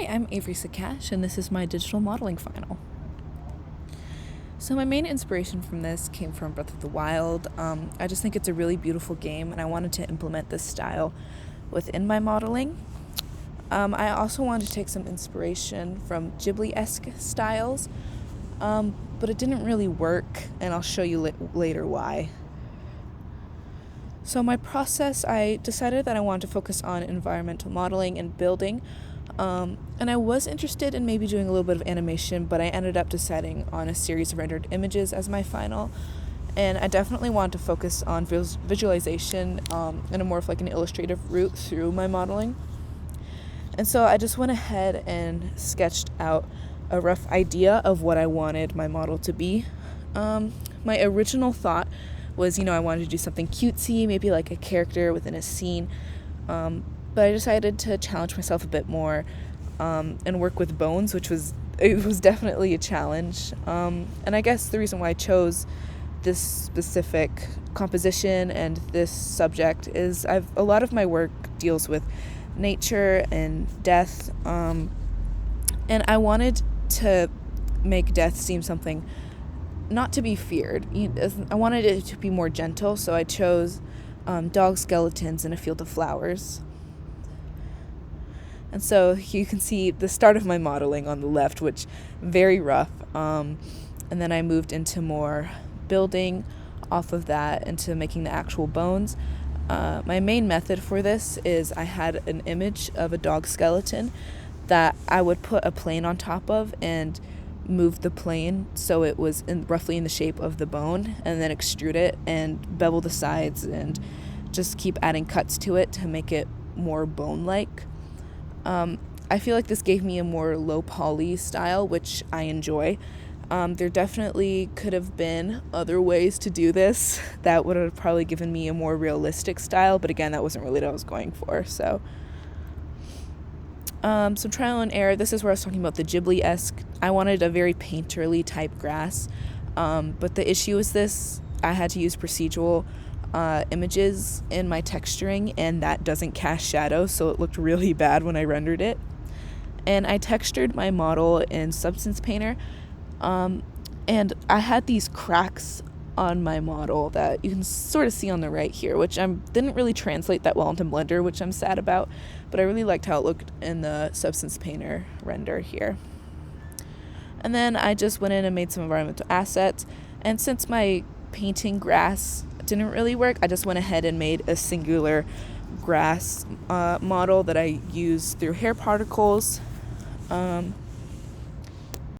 I'm Avery Sakash, and this is my digital modeling final. So my main inspiration from this came from Breath of the Wild. I just think it's a really beautiful game, and I wanted to implement this style within my modeling. I also wanted to take some inspiration from Ghibli-esque styles, but it didn't really work, and I'll show you later why. So my process, I decided that I wanted to focus on environmental modeling and building. And I was interested in maybe doing a little bit of animation, but I ended up deciding on a series of rendered images as my final. And I definitely wanted to focus on visualization and a more of like an illustrative route through my modeling. And so I just went ahead and sketched out a rough idea of what I wanted my model to be. My original thought was, I wanted to do something cutesy, maybe like a character within a scene. But I decided to challenge myself a bit more and work with bones, which was definitely a challenge. And I guess the reason why I chose this specific composition and this subject is a lot of my work deals with nature and death, and I wanted to make death seem something not to be feared. I wanted it to be more gentle, so I chose dog skeletons in a field of flowers. And so you can see the start of my modeling on the left, which very rough. And then I moved into more building off of that into making the actual bones. My main method for this is I had an image of a dog skeleton that I would put a plane on top of and move the plane so it was roughly in the shape of the bone, and then extrude it and bevel the sides and just keep adding cuts to it to make it more bone-like. I feel like this gave me a more low poly style, which I enjoy. There definitely could have been other ways to do this that would have probably given me a more realistic style, but again, that wasn't really what I was going for. So some trial and error. This is where I was talking about the Ghibli-esque. I wanted a very painterly type grass, but the issue is this: I had to use procedural images in my texturing, and that doesn't cast shadow, so it looked really bad when I rendered it. And I textured my model in Substance Painter, and I had these cracks on my model that you can sort of see on the right here, which didn't really translate that well into Blender, which I'm sad about, but I really liked how it looked in the Substance Painter render here. And then I just went in and made some environmental assets, and since my painting grass didn't really work, I just went ahead and made a singular grass model that I used through hair particles.